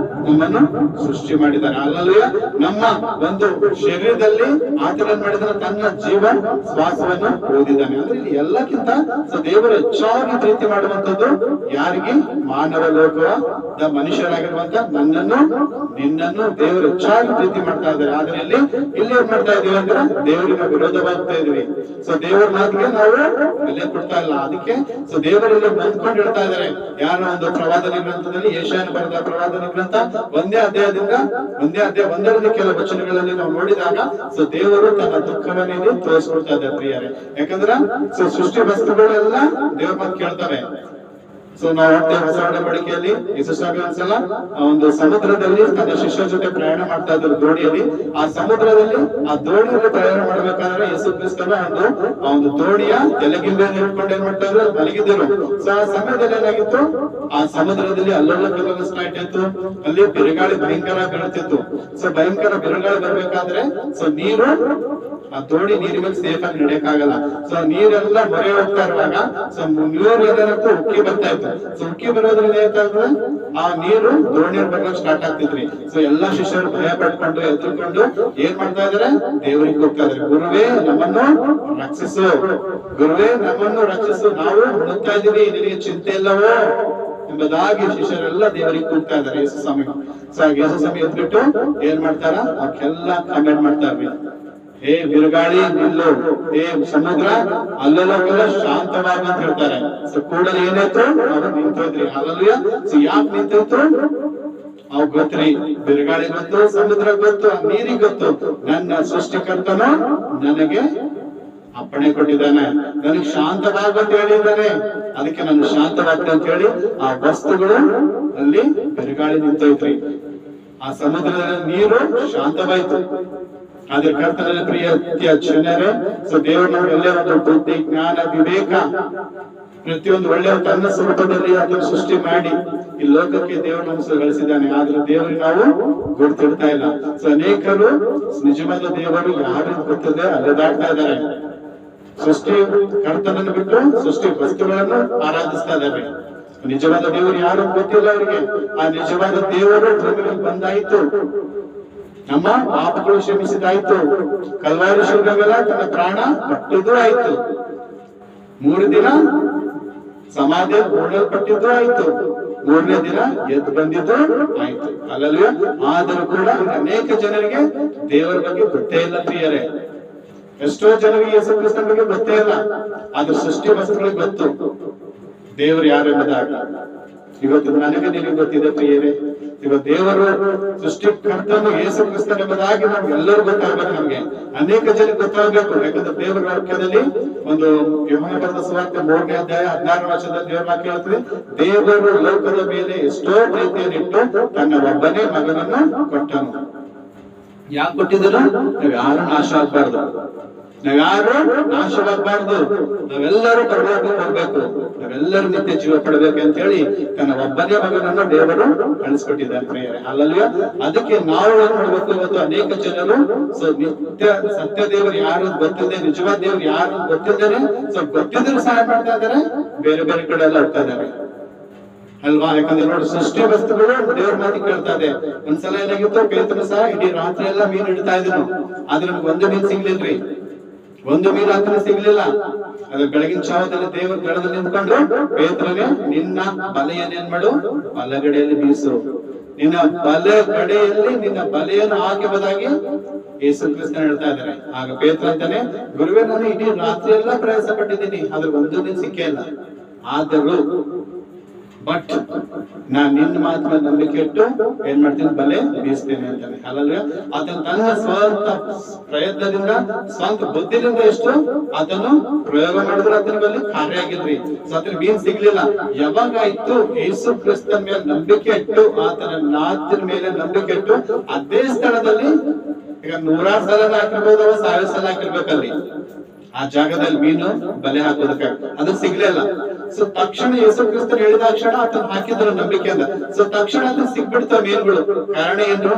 ನಮ್ಮನ್ನು ಸೃಷ್ಟಿ ಮಾಡಿದ್ದಾನೆ. ಹಲ್ಲೆಲೂಯಾ. ನಮ್ಮ ಒಂದು ಶರೀರದಲ್ಲಿ ಆತನ ಏನ್ ಮಾಡಿದಾನೆ? ತನ್ನ ಜೀವ ಶ್ವಾಸವನ್ನು ಓದಿದ್ದಾನೆ. ಅಂದ್ರೆ ಇಲ್ಲಿ ಎಲ್ಲಕ್ಕಿಂತ ದೇವರು ಹೆಚ್ಚಾಗಿ ಪ್ರೀತಿ ಮಾಡುವಂತದ್ದು ಯಾರಿಗೆ? ಮಾನವ ಲೋಕದ ಮನುಷ್ಯರಾಗಿರುವಂತ ನನ್ನನ್ನು ನಿನ್ನನ್ನು ದೇವರು ಹೆಚ್ಚಾಗಿ ಪ್ರೀತಿ ಮಾಡ್ತಾ ಇದ್ದಾರೆ. ಆದ್ರೆ ಇಲ್ಲಿ ಏನ್ ಮಾಡ್ತಾ ಇದೀವಿ ಅಂದ್ರೆ ದೇವರಿಗೆ ವಿರೋಧವಾಗ್ತಾ ಇದೀವಿ. ಸೊ ದೇವರ ಮಾತಿಗೆ ನಾವು ಬೆಲೆ ಕೊಡ್ತಾ ಇಲ್ಲ. ಅದಕ್ಕೆ ಸೊ ದೇವರಲ್ಲಿ ಬಂದ್ಕೊಂಡು ಹೇಳ್ತಾ ಇದ್ದಾರೆ. ಯಾರ ಒಂದು ಪ್ರವಾದನೆ ಗ್ರಂಥದಲ್ಲಿ, ಯೆಶಾಯನ ಬರೆದ ಪ್ರವಾದನೆ ಗ್ರಂಥ ಒಂದೇ ಒಂದರಿಂದ ಕೆಲವು ವಚನಗಳಲ್ಲಿ ನಾವು ನೋಡಿದಾಗ ಸೊ ದೇವರು ತನ್ನ ದುಃಖವನ್ನು ತೋರಿಸ್ಕೊಡ್ತಾ ಇದ್ದಾರೆ ಪ್ರಿಯರೇ. ಯಾಕಂದ್ರೆ ಸೊ ಸೃಷ್ಟಿ ವಸ್ತುಗಳೆಲ್ಲ ದೇವ್ರ ಮಾತು ಕೇಳ್ತವೆ. ಸೊ ನಾವು ನೋಡ್ತೇವೆ ಹೊಸ ಒಡಂಬಡಿಕೆಯಲ್ಲಿ ಯೇಸು ಸ್ವಾಮಿ ಒಂದ್ಸಲ ಒಂದು ಸಮುದ್ರದಲ್ಲಿ ತನ್ನ ಶಿಷ್ಯರ ಜೊತೆ ಪ್ರಯಾಣ ಮಾಡ್ತಾ ಇದ್ರು ದೋಣಿಯಲ್ಲಿ. ಆ ಸಮುದ್ರದಲ್ಲಿ ಆ ದೋಣಿಯಲ್ಲಿ ಪ್ರಯಾಣ ಮಾಡ್ಬೇಕಾದ್ರೆ ಯೇಸು ಕ್ರಿಸ್ತನ ಒಂದು ದೋಣಿಯ ತೆಲಗಿಂಬೆಯನ್ನು ಹಿಡ್ಕೊಂಡು ಏನ್ ಮಾಡ್ತಾ ಇದ್ರು? ಮಲಗಿದ್ದರು. ಸೊ ಆ ಸಮಯದಲ್ಲಿ ಏನಾಗಿತ್ತು? ಆ ಸಮುದ್ರದಲ್ಲಿ ಅಲ್ಲೊಳ್ಳ ಕಲ್ಲನ್ನು ಸ್ಟಾರ್ಟ್ ಆಯ್ತು. ಅಲ್ಲಿ ಬಿರುಗಾಳಿ ಭಯಂಕರ ಬೀಳುತ್ತಿತ್ತು. ಸೊ ಭಯಂಕರ ಬಿರುಗಾಳಿ ಬರ್ಬೇಕಾದ್ರೆ ಸೊ ನೀರು ಆ ದೋಣಿ ನೀರಿನ ಮೇಲೆ ಸೇಫ್ ಆಗಿ ನಡೆಯಕ್ಕಾಗಲ್ಲ. ಸೊ ನೀರೆಲ್ಲ ಮೊರೆ ಹೋಗ್ತಾ ಇರುವಾಗ ಸೊ ನೀರು ಏನಾಗುತ್ತೆ? ಉಕ್ಕಿ ಬರ್ತಾ ಇತ್ತು. ಸೊ ಉಕ್ಕಿ ಬರೋದ್ರಿಂದ ಏನಾಗ್ತದೆ? ಆ ನೀರು ದೋಣಿಯಲ್ಲಿ ಬರ್ಲಿಕ್ಕೆ ಸ್ಟಾರ್ಟ್ ಆಗ್ತಿದ್ರಿ. ಸೊ ಎಲ್ಲಾ ಶಿಷ್ಯರು ಭಯ ಪಡ್ಕೊಂಡು ಎದ್ರುಕೊಂಡು ಏನ್ ಮಾಡ್ತಾ ಇದಾರೆ? ದೇವರಿಗೆ ಹೋಗ್ತಾ ಇದಾರೆ. ಗುರುವೇ ನಮ್ಮನ್ನು ರಕ್ಷಿಸು, ಗುರುವೇ ನಮ್ಮನ್ನು ರಕ್ಷಿಸು, ನಾವು ಹುಡುಕ್ತಾ ಇದೀವಿ, ನಿನಗೆ ಚಿಂತೆ ಇಲ್ಲವೋ ಎಂಬುದಾಗಿ ಶಿಷ್ಯರೆಲ್ಲ ದೇವರಿಗೆ ಕೂಗ್ತಾ ಇದಾರೆ. ಯೇಸು ಸ್ವಾಮಿ ಯೇಸು ಸ್ವಾಮಿ ಎದ್ಬಿಟ್ಟು ಏನ್ ಮಾಡ್ತಾರ? ಅವಕ್ಕೆಲ್ಲ ಕಾಮೆಂಟ್ ಮಾಡ್ತಾರ್ರಿ. ಏ ಬಿರುಗಾಳಿ ನಿಲ್ಲು, ಏ ಸಮುದ್ರ ಅಲ್ಲೆಲ್ಲ ಶಾಂತವಾಗಿ ಅಂತ ಹೇಳ್ತಾರೆ. ಸೊ ಕೂಡಲೇ ಏನಾಯ್ತು? ಅವರು ನಿಂತೋದ್ರಿ. ಹಲ್ಲೆಲೂಯಾ. ಸೊ ಯಾಕೆ ನಿಂತೋಯ್ತು? ಅವ್ ಗೊತ್ತ್ರಿ, ಬಿರುಗಾಳಿ ಗೊತ್ತು, ಸಮುದ್ರ ಗೊತ್ತು, ನೀರಿಗೆ ಗೊತ್ತು. ನನ್ನ ಸೃಷ್ಟಿಕರ್ತನು ನನಗೆ ಅಪ್ಪಣೆ ಕೊಟ್ಟಿದ್ದಾನೆ, ನನಗೆ ಶಾಂತವಾಗಂತ ಹೇಳಿದ್ದಾನೆ. ಅದಕ್ಕೆ ನಾನು ಶಾಂತವಾಗ್ತೇನೆ ಅಂತ ಹೇಳಿ ಆ ವಸ್ತುಗಳು ಅಲ್ಲಿ ಬಿರುಗಾಳಿ ನಿಂತೋಯ್ತ್ರಿ. ಆ ಸಮುದ್ರದ ನೀರು ಶಾಂತವಾಯ್ತು. ಆದ್ರೆ ಕರ್ತನಲ್ಲಿ ಪ್ರಿಯ ಜನರೇ, ಸೊ ದೇವರು ಒಳ್ಳೆಯ ಒಂದು ಬುದ್ಧಿ, ಜ್ಞಾನ, ವಿವೇಕ ಪ್ರತಿಯೊಂದು ಒಳ್ಳೆಯ ತನ್ನ ಸ್ವರೂಪದಲ್ಲಿ ಅದನ್ನು ಸೃಷ್ಟಿ ಮಾಡಿ ಈ ಲೋಕಕ್ಕೆ ದೇವರು ನಮಸ್ಕಾರ ಗಳಿಸಿದ್ದಾನೆ. ಆದ್ರೆ ದೇವರಿಗೆ ನಾವು ಗುರುತಿಡ್ತಾ ಇಲ್ಲ. ಸೊ ಅನೇಕರು ನಿಜವಾದ ದೇವರು ಯಾರು ಗೊತ್ತದೆ ಅಲೆದಾಡ್ತಾ ಇದ್ದಾರೆ. ಸೃಷ್ಟಿ ಕರ್ತನನ್ನು ಬಿಟ್ಟು ಸೃಷ್ಟಿ ವಸ್ತುಗಳನ್ನು ಆರಾಧಿಸ್ತಾ ಇದ್ದಾರೆ. ನಿಜವಾದ ದೇವರು ಯಾರು ಗೊತ್ತಿಲ್ಲ ಅವರಿಗೆ. ಆ ನಿಜವಾದ ದೇವರು ಭೂಮಿಗೆ ಬಂದಾಯ್ತು, ನಮ್ಮ ಪಾಪಗಳು ಕ್ಷಮಿಸಿದಾಯ್ತು, ಕಲ್ವಾರಿ ಶಿಲುಬೆ ಮೇಲೆ ತನ್ನ ಪ್ರಾಣ ಕಟ್ಟಿದ್ದು ಆಯ್ತು. 3 ದಿನ ಸಮಾಧಿ ಹೂಳಲ್ಪಟ್ಟಿದ್ದು ಆಯ್ತು, ಮೂರನೇ ದಿನ ಎದ್ದು ಬಂದಿದ್ದು ಆಯ್ತು. ಅಲ್ಲಲ್ವೇ? ಆದರೂ ಕೂಡ ಅನೇಕ ಜನರಿಗೆ ದೇವರ ಬಗ್ಗೆ ಗೊತ್ತೇ ಇಲ್ಲ ಪ್ರಿಯರೇ. ಎಷ್ಟೋ ಜನರಿಗೆ ಯೇಸು ಕ್ರಿಸ್ತನ ಬಗ್ಗೆ ಗೊತ್ತೇ ಇಲ್ಲ, ಆದ್ರೆ ಸೃಷ್ಟಿ ವಸ್ತುಗಳಿಗೆ ಗೊತ್ತು ದೇವರು ಯಾರು ಎಂಬುದಾಗಿ. ಇವತ್ತು ನನಗೆ ನಿಮಗೆ ಗೊತ್ತಿದೆ ಪ್ರಿಯರೇ. ಇವತ್ತು ದೇವರು ಸೃಷ್ಟಿಕರ್ತನು ಯೇಸು ಕ್ರಿಸ್ತನ ಎಂಬುದಾಗಿ ನಮ್ಗೆಲ್ಲರೂ ಗೊತ್ತಾಗ್ಬೇಕು. ನಮ್ಗೆ ಅನೇಕ ಜನಕ್ಕೆ ಗೊತ್ತಾಗ್ಬೇಕು. ಯಾಕಂದ್ರೆ ದೇವರ ವಾಕ್ಯದಲ್ಲಿ ಒಂದು ಯೋಹಾನ ಬರೆದ ಸುವಾರ್ತೆ 3ನೇ ಅಧ್ಯಾಯ 16ನೇ ವಚನದಲ್ಲಿ ದೇವರ ವಾಕ್ಯ ಹೇಳ್ತದೆ, ದೇವರು ಲೋಕದ ಮೇಲೆ ಎಷ್ಟೋ ಪ್ರೀತಿಯನ್ನಿಟ್ಟು ತನ್ನ ಒಬ್ಬನೇ ಮಗನನ್ನು ಕೊಟ್ಟನು. ಯಾಕೆ ಕೊಟ್ಟಿದ್ರು? ನಾವ್ ಯಾರು ನಾಶ ಆಗ್ಬಾರ್ದು, ನಾವ್ಯಾರು ನಾಶವಾಗಬಾರ್ದು, ನಾವೆಲ್ಲರೂ ಪರಲೋಕಕ್ಕೆ ಹೋಗ್ಬೇಕು, ನಾವೆಲ್ಲರೂ ನಿತ್ಯ ಜೀವ ಪಡಬೇಕು ಅಂತ ಹೇಳಿ ತನ್ನ ಒಬ್ಬನೇ ಮಗನನ್ನು ದೇವರು ಕಳಿಸ್ಕೊಟ್ಟಿದ್ದಾರೆ ಪ್ರಿಯರೇ. ಅಲ್ಲಲ್ವೇ? ಅದಕ್ಕೆ ನಾವು ಏನ್ ಮಾಡ್ಬೇಕು? ಇವತ್ತು ಅನೇಕ ಜನರು ನಿತ್ಯ ಸತ್ಯ ದೇವರು ಯಾರು ಗೊತ್ತಿದೆ, ನಿಜವಾದ ದೇವರು ಯಾರು ಗೊತ್ತಿದ್ದಾರೆ, ಗೊತ್ತಿದ್ರು ಸಹ ಮಾಡ್ತಾ ಇದಾರೆ, ಬೇರೆ ಬೇರೆ ಕಡೆ ಎಲ್ಲ ಹೋಗ್ತಾ ಇದಾರೆ ಅಲ್ವಾ? ಯಾಕಂದ್ರೆ ನೋಡಿ, ಸೃಷ್ಟಿ ವಸ್ತುಗಳು ದೇವ್ರ ಮಾತಿ ಕೇಳ್ತಾ ಇದೆ. ಒಂದ್ಸಲ ಏನಾಗಿತ್ತು, ಪೇತ್ರನು ಸಹ ಇಡೀ ರಾತ್ರಿ ಎಲ್ಲ ಮೀನ್ ಹಿಡ್ತಾ ಇದ್ರು, ಆದ್ರೆ ನಮ್ಗೆ ಒಂದು ಮೀನ್ ಸಿಗ್ಲಿಲ್ರಿ, ಒಂದು ಮೀನು ಆತನ ಸಿಗ್ಲಿಲ್ಲ. ಅದ್ರ ಬೆಳಗಿನ ಜಾವದಲ್ಲಿ ದೇವರ ದಡದಲ್ಲಿ ನಿಂತ್ಕೊಂಡು ಪೇತ್ರನೇ, ನಿನ್ನ ಬಲೆಯನ್ನು ಏನ್ ಮಾಡು, ಬಲಗಡೆಯಲ್ಲಿ ಬೀಸು, ನಿನ್ನ ಬಲಗಡೆಯಲ್ಲಿ ನಿನ್ನ ಬಲೆಯನ್ನು ಹಾಕಿಬದಾಗಿ ಯೇಸು ಕ್ರಿಸ್ತ ಹೇಳ್ತಾ ಇದ್ದಾರೆ. ಆಗ ಪೇತ್ರ ಅಂತಾನೆ, ಗುರುವೇ ನಾನು ಇಡೀ ರಾತ್ರಿ ಎಲ್ಲ ಪ್ರಯಾಸ ಪಟ್ಟಿದ್ದೀನಿ, ಆದ್ರೆ ಒಂದು ಮೀನು ಸಿಕ್ಕೇ ಇಲ್ಲ, ಆದರೂ ಬಟ್ ನಾನ್ ನಿನ್ನ ಮಾತ್ರ ನಂಬಿಕೆ ಇಟ್ಟು ಏನ್ ಮಾಡ್ತೀನಿ, ಬಲೆ ಬೀಸ್ತೇನೆ ಅಂತಾನೆ. ಅಲ್ಲಲ್ವೇ? ಆತನ ತನ್ನ ಸ್ವಂತ ಪ್ರಯತ್ನದಿಂದ ಸ್ವಂತ ಬುದ್ಧಿಯಿಂದ ಎಷ್ಟು ಆತನು ಪ್ರಯೋಗ ಮಾಡಿದ್ರೆ ಆತನ ಬಲ್ಲಿ ಕಾರ್ಯ ಆಗಿದ್ರಿ. ಆತನ ಮೀನ್ ಸಿಗ್ಲಿಲ್ಲ. ಯಾವಾಗಾಯ್ತು ಯೇಸು ಕ್ರಿಸ್ತನ ಮೇಲೆ ನಂಬಿಕೆ ಇಟ್ಟು, ಆತನ ಮಾತಿನ ಮೇಲೆ ನಂಬಿಕೆ ಇಟ್ಟು, ಅದೇ ಸ್ಥಳದಲ್ಲಿ ಈಗ 100 ಸಲ ಹಾಕಿರ್ಬೋದು, 1000 ಸಲ ಹಾಕಿರ್ಬೇಕಲ್ಲಿ ಆ ಜಾಗದಲ್ಲಿ ಮೀನು ಬಲೆ ಹಾಕೋದಕ್ಕೆ, ಅದು ಸಿಗ್ಲಿಲ್ಲ. ಸೊ ತಕ್ಷಣ ಯೇಸು ಕ್ರಿಸ್ತರು ಹೇಳಿದ ತಕ್ಷಣ ಆತನ ಹಾಕಿದ್ರು ನಂಬಿಕೆಯಿಂದ. ಸೊ ತಕ್ಷಣ ಅದು ಸಿಗ್ಬಿಡ್ತಾವ ಮೀನುಗಳು. ಕಾರಣ ಏನು?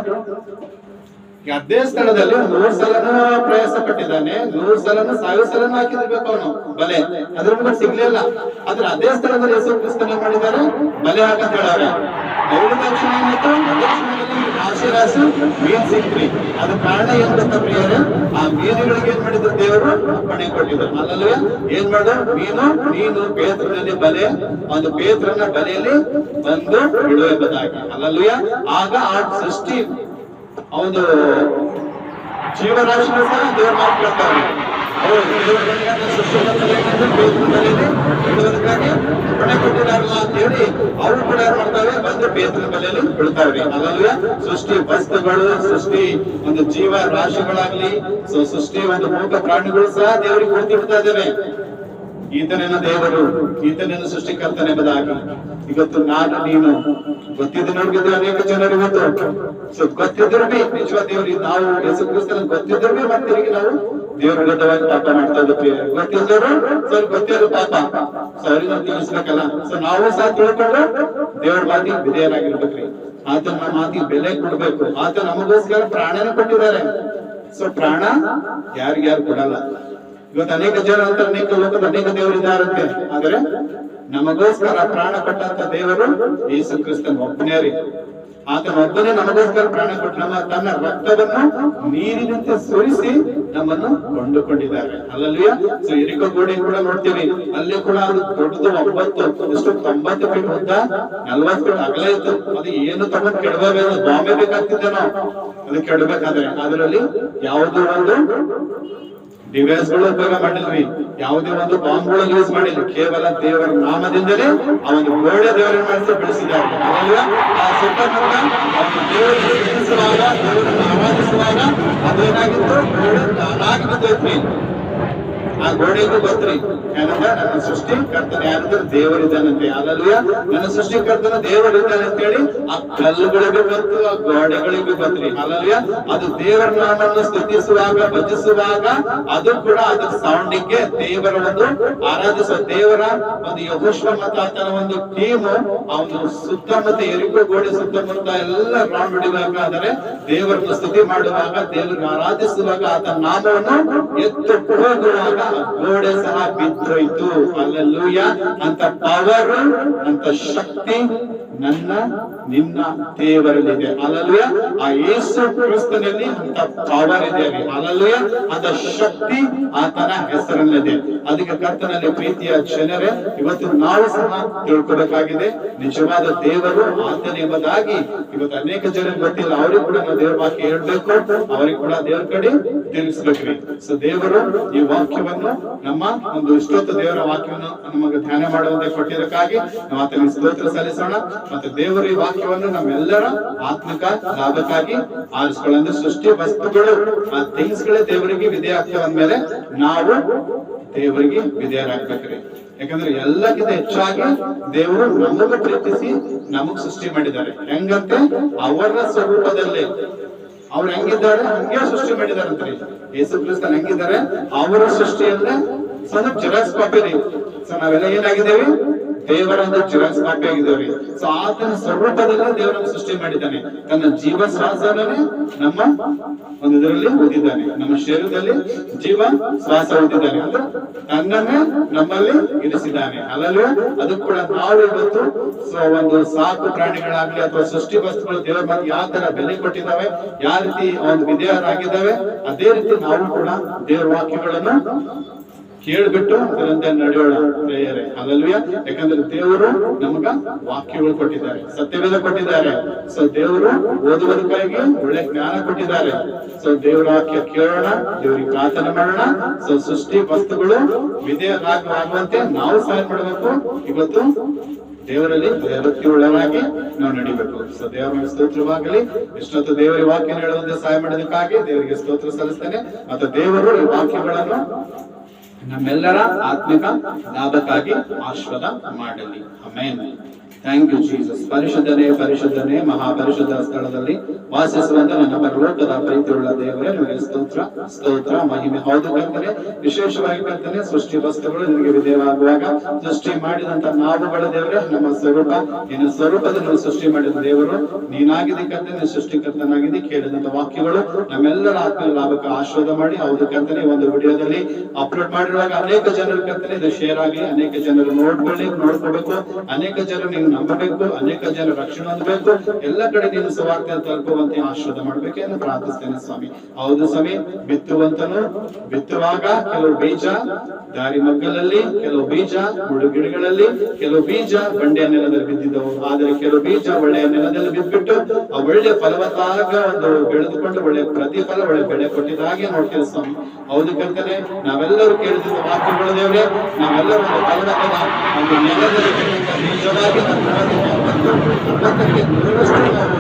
ಅದೇ ಸ್ಥಳದಲ್ಲಿ 100 ಸಲನೂ ಪ್ರಯಾಸ ಪಟ್ಟಿದ್ದಾನೆ, 100 ಸಲನೂ 1000 ಸಲನೂ ಹಾಕಿರ್ಬೇಕು ಅವನು ಬಲೆ, ಅದ್ರ ಮುಂದೆ ಸಿಗ್ಲಿಲ್ಲ. ಆದ್ರೆ ಅದೇ ಸ್ಥಳದಲ್ಲಿ ಯೇಸು ಕ್ರಿಸ್ತನ ಮಾಡಿದ್ದಾರೆ, ಬಲೆ ಹಾಕಂತ ಹೇಳವ್ರೆ. ಹೇಳಿದ ತಕ್ಷಣ ಏನಾಯ್ತು, ಅದೇ ಕ್ಷಣದಲ್ಲಿ ರಾಶಿ ರಾಶಿ ಮೀನ್ ಸಿಕ್ತ್ರಿ. ಅದ ಕಾರಣ ಏನ್ ಗೊತ್ತಾ ಪ್ರಿಯರೇ? ಆ ಮೀನುಗಳಿಗೆ ಏನ್ ಮಾಡಿದ್ರು, ದೇವರು ಅಪ್ಪಣೆ ಕೊಟ್ಟಿದ್ರು. ಅಲ್ಲಲ್ವೇ? ಏನ್ ಮಾಡು, ನೀನು ಪೇತ್ರನಲ್ಲಿ ಬಲೆ, ಒಂದು ಪೇತ್ರನ ಬಲೆಯಲ್ಲಿ ಬಂದು ಬಿಡುವ ಎಂಬುದಾಗಿ. ಅಲ್ಲಲ್ವೇ? ಆಗ ಆ ಸೃಷ್ಟಿ ಒಂದು ಜೀವರಾಶಿಗಳು ಸಹ ದೇವ್ರ ಮಾತು ಕೇಳ್ತಾರೆ. ಅಪ್ಪಣೆ ಕೊಟ್ಟಿದಾರಲ್ಲ ಅಂತ ಹೇಳಿ ಅವ್ರು ಕೂಡ ಏನ್ ಮಾಡ್ತಾವೆ, ಬಂದು ಪೇತ್ರನ ಬಲೆಯಲ್ಲಿ ಬಿಡ್ತಾವ್ರಿ. ಅಲ್ಲಲ್ವೇ? ಸೃಷ್ಟಿ ವಸ್ತುಗಳು, ಸೃಷ್ಟಿ ಒಂದು ಜೀವ ರಾಶಿಗಳಾಗ್ಲಿ, ಸೃಷ್ಟಿ ಒಂದು ಮೂಕ ಪ್ರಾಣಿಗಳು ಸಹ ದೇವರಿಗೆ ಗುರುತಿಡ್ತಾ ಇದ್ದೇವೆ, ಈತನೇನ ದೇವರು, ಈತನೇನ ಸೃಷ್ಟಿಕರ್ತನೆ ಎಂಬುದಾಗಿ. ಇವತ್ತು ನಾನು ನೀನು ಗೊತ್ತಿದ್ದು ನೋಡಿದ್ರೆ ಅನೇಕ ಜನರು ಇವತ್ತು ಗೊತ್ತಿದ್ರು ಬಿ ನಿಜವಾದ ದೇವ್ರಿಗೆ, ನಾವು ಯೇಸು ಕ್ರಿಸ್ತನ ಗೊತ್ತಿದ್ರು ಬಿ ಮತ್ತೆ ನಾವು ದೇವ್ರ ವಿರುದ್ಧವಾಗಿ ಪಾಪ ಮಾಡ್ತಾ ಇದ್ದೀವಿ. ಗೊತ್ತಿಲ್ಲದ್ರು ಸ್ವಲ್ಪ ಗೊತ್ತಿರೋ ಪಾಪ, ಸೊ ಅವ್ರಿಗೆ ನಾವು ತಿಳಿಸ್ಬೇಕಲ್ಲ. ಸೊ ನಾವು ಸಹ ತಿಳ್ಕೊಂಡು ದೇವ್ರ ಮಾತಿಗೆ ವಿಧೇಯರಾಗಿರ್ಬೇಕ್ರಿ. ಆತ ನಮ್ಮ ಮಾತಿಗೆ ಬೆಲೆ ಕೊಡ್ಬೇಕು. ಆತ ನಮಗೋಸ್ಕರ ಪ್ರಾಣನ ಕೊಟ್ಟಿದ್ದಾರೆ. ಸೊ ಪ್ರಾಣ ಯಾರಿಗ್ಯಾರು ಕೊಡಲ್ಲ. ಇವತ್ತು ಅನೇಕ ಜನ ಅಂತ ಅನೇಕ ಲೋಕದ ಅನೇಕ ದೇವರಿದ್ದಾರಂತೆ, ಆದ್ರೆ ನಮಗೋಸ್ಕರ ಪ್ರಾಣ ಕೊಟ್ಟಂತ ದೇವರು ಯೇಸು ಕ್ರಿಸ್ತನ ಒಬ್ಬನೇ ರೀ. ಆತನ ಒಬ್ಬನೇ ನಮಗೋಸ್ಕರ ಪ್ರಾಣ ಕೊಟ್ಟು ನಮ್ಮ ತನ್ನ ರಕ್ತವನ್ನು ನೀರಿನಂತೆ ಸುರಿಸಿ ನಮ್ಮನ್ನು ಕೊಂಡುಕೊಂಡಿದ್ದಾರೆ. ಅಲ್ಲಲ್ವೇ? ಸೊ ಎರಿಕೋ ಗೋಡೆ ಕೂಡ ನೋಡ್ತೀವಿ, ಅಲ್ಲಿ ಕೂಡ ಅದು ದೊಡ್ಡದು 90 ಫೀಟ್ ಉದ್ದ, 40 ಫೀಟ್ ಅಗಲ ಇತ್ತು. ಅದು ಏನು ತಗೊಂಡು ಕೆಡಬೇಕು, ಬಾಂಬೆ ಬೇಕಾಗ್ತಿದ್ದೆ ನಾವು ಅದು ಕೆಡಬೇಕಾದ್ರೆ. ಅದರಲ್ಲಿ ಯಾವುದೋ ಒಂದು ಡಿವೈಸ್ ಗಳು ಉಪಯೋಗ ಮಾಡಿಲ್ರಿ, ಯಾವುದೇ ಒಂದು ಬಾಂಬ್ಗಳು ಯೂಸ್ ಮಾಡಿಲ್ಲ. ಕೇವಲ ದೇವರ ನಾಮದಿಂದಲೇ ಅವನು ಗೋಡೆ ದೇವರ ಮಾಡಿಸಿ ಬೆಳೆಸಿದ್ದಾರೆ. ಆ ಸುತ್ತಮುತ್ತ ಅವನು ದೇವರನ್ನು ಸ್ತುತಿಸುವಾಗ, ದೇವರನ್ನು ಆರಾಧಿಸುವಾಗ ಅದೇನಾಗಿತ್ತು, ಗೋಡೆ ತಾನಾಗಿ ಬಿದ್ದೋಯ್ತ್ರಿ. ಆ ಗೋಡೆಗೂ ಗೊತ್ತ್ರಿ ಏನಂದ್ರೆ, ನನ್ನ ಸೃಷ್ಟಿಕರ್ತನ ಯಾರಂದ್ರೆ ದೇವರಿದ್ದಾನಂತೆ. ಅಲ್ಲಲ್ವೇ? ನನ್ನ ಸೃಷ್ಟಿಕರ್ತನ ದೇವರಿದ್ದಾನೆ ಅಂತ ಹೇಳಿ ಆ ಕಲ್ಲುಗಳಿಗೂ ಗೊತ್ತು, ಆ ಗೋಡೆಗಳಿಗೂ ಗೊತ್ತ್ರಿ. ಅಲ್ಲಲ್ವೇ? ಅದು ದೇವರ ನಾಮವನ್ನು ಸ್ತುತಿಸುವಾಗ, ಭಜಿಸುವಾಗ ಅದು ಕೂಡ ಅದ್ರ ಸೌಂಡಿಗೆ ದೇವರ ಒಂದು ಆರಾಧಿಸುವ ದೇವರ ಒಂದು ಯೆಹೋಶುವ ಮತ್ತು ಆತನ ಒಂದು ಟೀಮ್ ಅವನು ಸುತ್ತಮುತ್ತ ಎರಿಕೋ ಗೋಡೆ ಸುತ್ತಮುತ್ತ ಎಲ್ಲ ರೌಂಡ್ ಹೊಡಿಬೇಕಾದರೆ ದೇವರನ್ನು ಸ್ತುತಿ ಮಾಡುವಾಗ, ದೇವರನ್ನು ಆರಾಧಿಸುವಾಗ, ಆತನ ನಾಮವನ್ನು ಎತ್ತು ಹೋಗುವಾಗ ಗೋಡೆ ಸಹ ಬಿದ್ದೋಯ್ತು. ಅಲ್ಲೆಲ್ಲೂಯ! ಅಂತ ಪವರ್, ಅಂತ ಶಕ್ತಿ ನನ್ನ ನಿನ್ನ ದೇವರಲ್ಲಿದೆ. ಹಲ್ಲೆಲೂಯಾ. ಆ ಯೇಸು ಕ್ರಿಸ್ತನಲ್ಲಿ ಅಂತ ಪವರ್ ಇದೆ, ಹಲ್ಲೆಲೂಯಾ. ಅಂತ ಶಕ್ತಿ ಆತನ ಹೆಸರಲ್ಲಿದೆ. ಅದಕ್ಕೆ ಕರ್ತನಲ್ಲಿ ಪ್ರೀತಿಯ ಜನರೇ, ಇವತ್ತು ನಾವು ಸಹ ತಿಳ್ಕೊಬೇಕಾಗಿದೆ, ನಿಜವಾದ ದೇವರು ಆತನ ಎಂಬುದಾಗಿ ಇವತ್ತು ಅನೇಕ ಜನರಿಗೆ ಗೊತ್ತಿಲ್ಲ. ಅವ್ರಿಗೆ ಕೂಡ ನಾವು ದೇವರ ವಾಕ್ಯ ಹೇಳ್ಬೇಕು, ಅವ್ರಿಗೆ ಕೂಡ ದೇವರ ಕಡೆ ತಿರುಗಿಸ್ಬೇಕ್ರಿ. ಸೊ ದೇವರು ಈ ವಾಕ್ಯವನ್ನು ನಮ್ಮ ಒಂದು ಇಷ್ಟೊತ್ತು ದೇವರ ವಾಕ್ಯವನ್ನು ನಮಗೆ ಧ್ಯಾನ ಮಾಡುವಂತೆ ಕೊಟ್ಟಿದ್ದಕ್ಕಾಗಿ ನಾವು ಆತನಿಗೆ ಸ್ತೋತ್ರ ಸಲ್ಲಿಸೋಣ. ಮತ್ತೆ ದೇವರು ಈ ವಾಕ್ಯವನ್ನು ನಮ್ಮೆಲ್ಲರ ಆತ್ಮಿಕ ಲಾಭಕ್ಕಾಗಿ ಆರಿಸ್ಕೊಳ್ಳೋ ಸೃಷ್ಟಿ ವಸ್ತುಗಳು, ಆ ಥಿಂಗ್ಸ್ ಗಳೇ ದೇವರಿಗೆ ವಿಧೇಯ ಆಗ್ತವೆ ಅಂದ್ಮೇಲೆ ನಾವು ದೇವರಿಗೆ ವಿಧೇಯರಾಗ್ಬೇಕ್ರಿ. ಯಾಕಂದ್ರೆ ಎಲ್ಲಕ್ಕಿಂತ ಹೆಚ್ಚಾಗಿ ದೇವರು ನಮಗ ಪ್ರೀತಿಸಿ ನಮಗ್ ಸೃಷ್ಟಿ ಮಾಡಿದ್ದಾರೆ. ಹೆಂಗಂತೆ ಅವರ ಸ್ವರೂಪದಲ್ಲಿ ಅವ್ರು ಹೆಂಗಿದ್ದಾರೆ ಹಂಗೆ ಸೃಷ್ಟಿ ಮಾಡಿದಾರಂತ್ರಿ. ಯೇಸು ಕ್ರಿಸ್ತನ್ ಹೆಂಗಿದ್ದಾರೆ ಅವರ ಸೃಷ್ಟಿಯಲ್ಲೇ ಸ್ವಲ್ಪ ಜೆರಾಕ್ಸ್ ಕಾಪಿ ರೀ. ಸೊ ನಾವೆಲ್ಲ ಏನಾಗಿದ್ದೇವೆ, ದೇವರ ಜೆರಾಕ್ಸ್ ಕಾಪಿ ಆಗಿದ್ದೇವೆ. ಸೊ ಆತನ ಸ್ವರೂಪದಲ್ಲೇ ದೇವರನ್ನು ಸೃಷ್ಟಿ ಮಾಡಿದ್ದಾನೆ. ತನ್ನ ಜೀವ ಶ್ವಾಸನೇ ನಮ್ಮ ಒಂದು ಇದರಲ್ಲಿ ಓದಿದ್ದಾನೆ, ನಮ್ಮ ಶರೀರದಲ್ಲಿ ಜೀವ ಶ್ವಾಸ ಓದಿದ್ದಾನೆ, ಅಂದ್ರೆ ತನ್ನನ್ನೇ ನಮ್ಮಲ್ಲಿ ಇರಿಸಿದ್ದಾನೆ. ಅಲ್ಲೂ ಅದು ಕೂಡ ನಾವು ಇವತ್ತು ಒಂದು ಸಾಕು ಪ್ರಾಣಿಗಳಾಗ್ಲಿ ಅಥವಾ ಸೃಷ್ಟಿ ವಸ್ತುಗಳು ದೇವರ ಬಗ್ಗೆ ಯಾವ ತರ ಬೆಲೆ ಕೊಟ್ಟಿದ್ದಾವೆ, ಯಾವ ರೀತಿ ಒಂದು ವಿಧೇಯರಾಗಿದ್ದಾವೆ, ಅದೇ ರೀತಿ ನಾವು ಕೂಡ ದೇವರ ವಾಕ್ಯಗಳನ್ನು ಕೇಳ್ಬಿಟ್ಟು ಅದರಂತೆ ನಡೆಯೋಣ ಪ್ರೇಯರೇ. ಹಲ್ಲೆಲೂಯಾ. ಯಾಕಂದ್ರೆ ದೇವರು ನಮಗ ವಾಕ್ಯಗಳು ಕೊಟ್ಟಿದ್ದಾರೆ, ಸತ್ಯವೇದ ಕೊಟ್ಟಿದ್ದಾರೆ. ಸೊ ದೇವರು ಓದುವುದಕ್ಕಾಗಿ ಒಳ್ಳೆ ಜ್ಞಾನ ಕೊಟ್ಟಿದ್ದಾರೆ. ಸೊ ದೇವರ ವಾಕ್ಯ ಕೇಳೋಣ, ದೇವರಿಗೆ ಪ್ರಾರ್ಥನೆ ಮಾಡೋಣ. ಸೊ ಸೃಷ್ಟಿ ವಸ್ತುಗಳು ವಿಧೇಯರಾಗುವಂತೆ ನಾವು ಸಹಾಯ ಮಾಡಬೇಕು. ಇವತ್ತು ದೇವರಲ್ಲಿ ಭಕ್ತಿ ಉಳ್ಳವರಾಗಿ ನಾವು ನಡಿಬೇಕು. ಸೊ ದೇವರ ಸ್ತೋತ್ರವಾಗಲಿ. ಇಷ್ಟೊತ್ತು ದೇವರ ವಾಕ್ಯ ಹೇಳುವಂತೆ ಸಹಾಯ ಮಾಡೋದಕ್ಕಾಗಿ ದೇವರಿಗೆ ಸ್ತೋತ್ರ ಸಲ್ಲಿಸ್ತೇನೆ. ಮತ್ತು ದೇವರು ಈ ವಾಕ್ಯಗಳನ್ನು ನಮ್ಮೆಲ್ಲರ ಆತ್ಮಿಕ ಲಾಭಕ್ಕಾಗಿ ಆಶೀರ್ವಾದ ಮಾಡಲಿ. ಆಮೆನ್. Thank you Jesus. ಪರಿಶುದ್ಧನೇ ಪರಿಶುದ್ಧನೇ ಮಹಾಪರಿಶುದ್ಧ ಸ್ಥಳದಲ್ಲಿ ವಾಸಿಸುವಂತ ನನ್ನ ಪರಲೋಕದ ಪ್ರೀತಿಯುಳ್ಳ ದೇವರೇ, ನಿಮಗೆ ಸ್ತೋತ್ರ ಸ್ತೋತ್ರ ಮಹಿಮೆ. ಹೌದು ಕರ್ತನೆ, ವಿಶೇಷವಾಗಿ ಕರ್ತನೆ ಸೃಷ್ಟಿ ವಸ್ತುಗಳು ನಿಮಗೆ ವಿಧೇಯವಾಗುವಾಗ ಸೃಷ್ಟಿ ಮಾಡಿದಂತ ನಾವುಗಳ ದೇವರೇ, ನಮ್ಮ ಸ್ವರೂಪ ನಿನ್ನ ಸ್ವರೂಪದಲ್ಲಿ ಸೃಷ್ಟಿ ಮಾಡಿದ ದೇವರು ನೀನಾಗಿದೆ ಕರ್ತನೆ, ಸೃಷ್ಟಿಕರ್ತನಾಗಿದೆ. ಕೇಳಿದಂತ ವಾಕ್ಯಗಳು ನಮ್ಮೆಲ್ಲರ ಆತ್ಮ ಲಾಭಕ್ಕೆ ಆಶೀರ್ವಾದ ಮಾಡಿ. ಹೌದು ಕರ್ತನೆ, ಒಂದು ವಿಡಿಯೋದಲ್ಲಿ ಅಪ್ಲೋಡ್ ಮಾಡಿರುವಾಗ ಅನೇಕ ಜನರು ಕರ್ತನೆ ಇದು ಶೇರ್ ಆಗಲಿ, ಅನೇಕ ಜನರು ನೋಡ್ಕೋಬೇಕು, ಅನೇಕ ಜನರು ನೀವು ನಂಬಬೇಕು, ಅನೇಕ ಜನ ರಕ್ಷಣೆ ಹೊಂದಬೇಕು, ಎಲ್ಲ ಕಡೆ ನೀನು ಸುವಾರ್ತೆ ತಲುಪುವಂತೆ ಆಶೀರ್ವಾದ ಮಾಡ್ಬೇಕೆಂದು ಪ್ರಾರ್ಥಿಸ್ತೇನೆ ಸ್ವಾಮಿ. ಹೌದು ಸ್ವಾಮಿ, ಬಿತ್ತುವಂತನು ಬಿತ್ತುವಾಗ ಕೆಲವು ಬೀಜ ದಾರಿ ಮಗ್ಗಲಲ್ಲಿ, ಕೆಲವು ಬೀಜ ಮುಳ್ಳು ಗಿಡಗಳಲ್ಲಿ, ಕೆಲವು ಬೀಜ ಬಂಡೆಯ ನೆಲದಲ್ಲಿ ಬಿದ್ದಿದ್ದವು. ಆದರೆ ಕೆಲವು ಬೀಜ ಒಳ್ಳೆಯ ನೆಲದಲ್ಲಿ ಬಿದ್ದುಬಿಟ್ಟು ಆ ಒಳ್ಳೆ ಫಲವತ್ತಾಗ ಒಂದು ಬೆಳೆದುಕೊಂಡು ಒಳ್ಳೆ ಪ್ರತಿಫಲ ಒಳ್ಳೆ ಬೆಳೆ ಕೊಟ್ಟಿದ್ದಾಗೆ ನೋಡ್ತೇವೆ ಸ್ವಾಮಿ. ಹೌದು ಕರ್ತನೆ, ನಾವೆಲ್ಲರೂ ಕೇಳಿದ ವಾಕ್ಯಗಳು ದೇವರೇ, ನಾವೆಲ್ಲರೂ ಒಂದು ಫಲವತ್ತಾದ ಒಂದು ನೆಲದಲ್ಲಿ ಬೀಜವಾಗಿ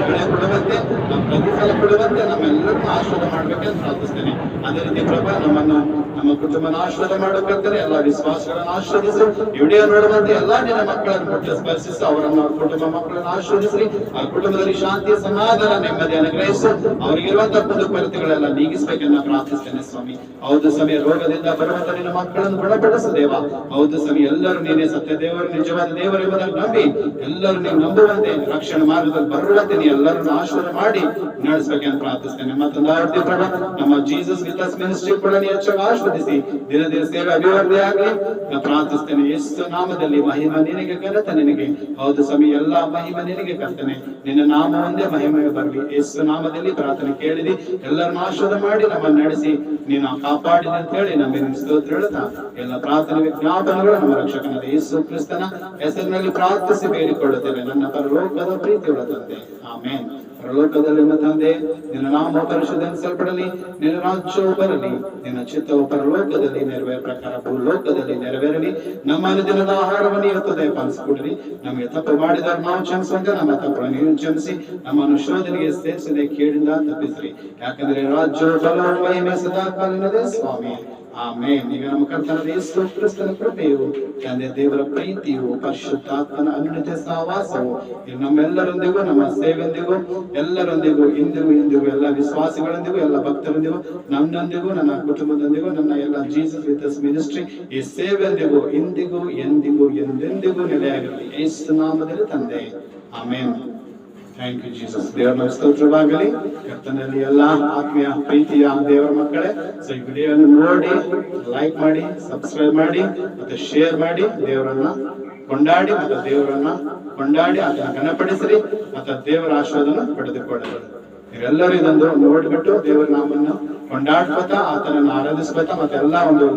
ಬೆಳೆ ಕೊಡುವಂತೆ, ನಮ್ಮ ಪ್ರತಿಫಲ ಕೊಡುವಂತೆ ನಮ್ಮೆಲ್ಲರನ್ನು ಆಶೀರ್ವಾದ ಮಾಡ್ಬೇಕಂತ ಪ್ರಾರ್ಥಿಸ್ತೇನೆ. ಅದೇ ರೀತಿ ಪ್ರಭಾ ನಮ್ಮನ್ನು ನಮ್ಮ ಕುಟುಂಬನ ಆಶೀರ್ವಾದ ಮಾಡಬೇಕಂದ್ರೆ ಎಲ್ಲ ವಿಶ್ವಾಸಗಳನ್ನು ಆಶೀರ್ವದಿಸು. ವಿಡಿಯೋ ನೋಡುವಂತೆ ಎಲ್ಲಾ ನಿನ್ನ ಮಕ್ಕಳನ್ನು ಮುಟ್ಟಿ ಸ್ಪರ್ಶಿಸು, ಅವರನ್ನು ಅವ್ರ ಕುಟುಂಬ ಮಕ್ಕಳನ್ನು ಆಶೀರ್ವದಿಸಿ. ಆ ಕುಟುಂಬದಲ್ಲಿ ಶಾಂತಿ ಸಮಾಧಾನ ನೆಮ್ಮದಿ ಅನುಗ್ರಹಿಸು. ಅವರಿಗಿರುವಂತಹ ಕುಂದುಕೊರತೆಗಳೆಲ್ಲ ನೀಗಿಸ್ಬೇಕೆಂದು ಪ್ರಾರ್ಥಿಸ್ತೇನೆ ಸ್ವಾಮಿ. ಹೌದು ಸ್ವಾಮಿ, ರೋಗದಿಂದ ಬರುವಂತ ನಿನ್ನ ಮಕ್ಕಳನ್ನು ಗುಣಪಡಿಸು ದೇವ. ಹೌದು ಸ್ವಾಮಿ, ಎಲ್ಲರೂ ನೀನೇ ಸತ್ಯ ದೇವರು, ನಿಜವಾದ ದೇವರು ಎಂಬುದನ್ನು ನಂಬಿ ಎಲ್ಲರೂ ನೀವು ನಂಬುವಂತೆ ರಕ್ಷಣೆ ಮಾರ್ಗದಲ್ಲಿ ಬರುವಂತೆ ನೀ ಎಲ್ಲರನ್ನು ಆಶೀರ್ವಾದ ಮಾಡಿ ನಡೆಸಬೇಕೆಂದು ಪ್ರಾರ್ಥಿಸ್ತೇನೆ. ಮತ್ತೊಂದು ಆವೃತ್ತಿ ಪ್ರಭಾ ನಮ್ಮ ಜೀಸಸ್ ವಿತ್ ಅಸ್ ಮಿನಿಸ್ಟ್ರಿ ಕೂಡ ನೀ ಹೆಚ್ಚಾಗಿ ಆಶೀರ್ವದಿಸಿ, ದಿನ ದಿನ ಸೇವೆ ಅಭಿವೃದ್ಧಿ ಆಗಲಿ ನಾನು ಪ್ರಾರ್ಥಿಸ್ತೇನೆ. ಯೇಸು ನಾಮದಲ್ಲಿ ಮಹಿಮೆ ನಿನಗೆ, ಘನತೆ ನಿನಗೆ. ಹೌದು ಸ್ವಾಮಿ, ಎಲ್ಲಾ ಮಹಿಮೆ ನಿನಗೆ ಕರ್ತನೆ, ನಿನ್ನ ನಾಮ ಒಂದೇ ಮಹಿಮೆಗೆ ಬರಲಿ. ಯೇಸು ನಾಮದಲ್ಲಿ ಪ್ರಾರ್ಥನೆ ಕೇಳಿದಿ, ಎಲ್ಲರನ್ನು ಆಶೀರ್ವಾದ ಮಾಡಿ ನಮ್ಮನ್ನು ನಡೆಸಿ ನೀನು ಕಾಪಾಡಿದೆ ಅಂತ ಹೇಳಿ ನಮಗೆ ಸ್ತೋತ್ರ ಹೇಳುತ್ತಾ ಎಲ್ಲ ಪ್ರಾರ್ಥನೆ ವಿಜ್ಞಾಪನೆಗಳು ನಮ್ಮ ರಕ್ಷಕನಾದ ಯೇಸು ಕ್ರಿಸ್ತನ ಹೆಸರಿನಲ್ಲಿ ಪ್ರಾರ್ಥಿಸಿ ಬೇಡಿಕೊಳ್ಳುತ್ತೇವೆ ನನ್ನ ಪರಲೋಕದ ಪ್ರೀತಿಯುಳ್ಳ ತಂದೆ. ಆಮೇನ್. ಪರಲೋಕದಲ್ಲಿ ತಂದೆ, ನಿನ್ನ ನಾಮ ಪರಿಶುದ್ಧಿಸಲ್ಪಡಲಿ, ನಿನ್ನ ರಾಜ್ಯವು ಬರಲಿ, ನಿನ್ನ ಚಿತ್ತವು ಪರಲೋಕದಲ್ಲಿ ನೆರವೇರ ಪ್ರಕಾರ ಭೂಲೋಕದಲ್ಲಿ ನೆರವೇರಲಿ. ನಮ್ಮ ಅನುದಿನದ ಆಹಾರವನ್ನು ಇವತ್ತು ದಯಪಾಲಿಸಿಕೊಡ್ರಿ. ನಮಗೆ ತಪ್ಪು ಮಾಡಿದವರು ನಾವು ಕ್ಷಮಿಸುವಂತೆ ನಮ್ಮ ತಪ್ಪನ್ನು ನೀವು ಕ್ಷಮಿಸಿ, ನಮ್ಮನ್ನು ಶೋಧನೆಗೆ ಸೇರಿಸದೆ ಕೇಳಿಂದ ತಪ್ಪಿಸ್ರಿ. ಯಾಕಂದ್ರೆ ರಾಜ್ಯವು ಬಲವು ಮಹಿಮೆ ಸದಾ ಕಾಲಿನದೇ ಸ್ವಾಮಿ. ಆಮೇನ್. ಈಗ ನಮ್ಮ ಕರ್ತನಾದ ಯೇಸು ಕ್ರಿಸ್ತನ ಕೃಪೆಯು, ತಂದೆ ದೇವರ ಪ್ರೀತಿಯು, ಪರಿಶುದ್ಧಾತ್ಮನ ಅನ್ಯೋನ್ಯ ಸಹವಾಸವು ನಮ್ಮೆಲ್ಲರೊಂದಿಗೂ, ನಮ್ಮ ಸೇವೆಯೊಂದಿಗೂ, ಎಲ್ಲರೊಂದಿಗೂ, ಇಂದಿಗೂ ಎಲ್ಲ ವಿಶ್ವಾಸಿಗಳೊಂದಿಗೂ, ಎಲ್ಲ ಭಕ್ತರೊಂದಿಗೂ, ನನ್ನೊಂದಿಗೂ, ನನ್ನ ಕುಟುಂಬದೊಂದಿಗೂ, ನನ್ನ ಎಲ್ಲ ಜೀಸಸ್ ವಿತ್ ಅಸ್ ಮಿನಿಸ್ಟ್ರಿ ಈ ಸೇವೆಯೊಂದಿಗೂ ಇಂದಿಗೂ ಎಂದಿಗೂ ಎಂದೆಂದಿಗೂ ನೆಲೆಯಾಗಿರಲಿ. ಯೇಸು ನಾಮದಲ್ಲಿ ತಂದೆ. ಆಮೇನ್. Thank you Jesus. ದೇವರ ಸ್ತೋತ್ರವಾಗಲಿ. ಕರ್ತನಲ್ಲಿ ಎಲ್ಲಾ ಆತ್ಮೀಯ ಪ್ರೀತಿಯ ದೇವರ ಮಕ್ಕಳೇ, ಸೊ ಈ ವಿಡಿಯೋವನ್ನು ನೋಡಿ ಲೈಕ್ ಮಾಡಿ, ಸಬ್ಸ್ಕ್ರೈಬ್ ಮಾಡಿ, ಮತ್ತೆ ಶೇರ್ ಮಾಡಿ. ದೇವರನ್ನ ಕೊಂಡಾಡಿ ಮತ್ತು ದೇವರನ್ನ ಕೊಂಡಾಡಿ ಅದನ್ನ ಘನಪಡಿಸಿರಿ ಮತ್ತು ದೇವರ ಆಶೀರ್ವಾದನ ಪಡೆದುಕೊಳ್ಳಲು ನೀವೆಲ್ಲರೂ ಇದೊಂದು ನೋಡ್ಬಿಟ್ಟು ದೇವರ ನಾಮನ್ನು ಕೊಂಡಾಡ್ಕೋತಾ ಆತನನ್ನು ಆರಾಧಿಸ್ಕೋತಾ ಮತ್ತೆ ಎಲ್ಲ ಒಂದು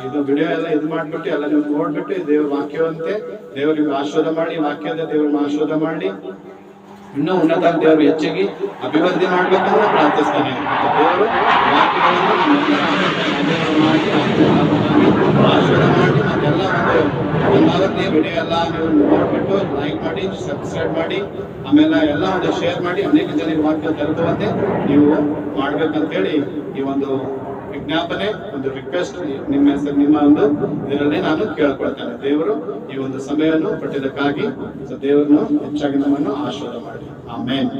ಇದು ವಿಡಿಯೋ ಎಲ್ಲ ಇದು ಮಾಡ್ಬಿಟ್ಟು ಎಲ್ಲ ನೀವು ನೋಡ್ಬಿಟ್ಟು ದೇವ್ರ ವಾಕ್ಯವಂತೆ ದೇವರಿಗೆ ಆಶೀರ್ವಾದ ಮಾಡಿ ವಾಕ್ಯದ ದೇವ್ರನ್ನ ಆಶೀರ್ವಾದ ಮಾಡಿ ಇನ್ನೂ ಉನ್ನತ ದೇವರು ಹೆಚ್ಚಿಗೆ ಅಭಿವೃದ್ಧಿ ಮಾಡ್ಬೇಕಂತ ಪ್ರಾರ್ಥಿಸ್ತಾನೆ. ದೇವರು ವಾಕ್ಯಗಳನ್ನು ಮಾಡಿ ಆಶೀರ್ವಾದ ಮಾಡಿ ಮತ್ತೆಲ್ಲ ಒಂದು ವಿಡಿಯೋ ಎಲ್ಲ ನೀವು ನೋಡ್ಬಿಟ್ಟು ಲೈಕ್ ಮಾಡಿ ಸಬ್ಸ್ಕ್ರೈಬ್ ಮಾಡಿ ಆಮೇಲೆ ಎಲ್ಲ ಒಂದು ಶೇರ್ ಮಾಡಿ ಅನೇಕ ಜನರಿಗೆ ವಾಕ್ಯ ತಲುಪುವಂತೆ ನೀವು ಮಾಡ್ಬೇಕಂತೇಳಿ ಈ ಒಂದು ವಿಜ್ಞಾಪನೆ ಒಂದು ರಿಕ್ವೆಸ್ಟ್ ನಿಮ್ಮ ಒಂದು ಇದರಲ್ಲಿ ನಾನು ಕೇಳ್ಕೊಳ್ತೇನೆ. ದೇವರು ಈ ಒಂದು ಸಮಯವನ್ನು ಕೊಟ್ಟಿದ್ದಕ್ಕಾಗಿ ದೇವರನ್ನು ಹೆಚ್ಚಾಗಿ ನಮ್ಮನ್ನು ಆಶೀರ್ವಾದ ಮಾಡಿ. ಆಮೇನ್.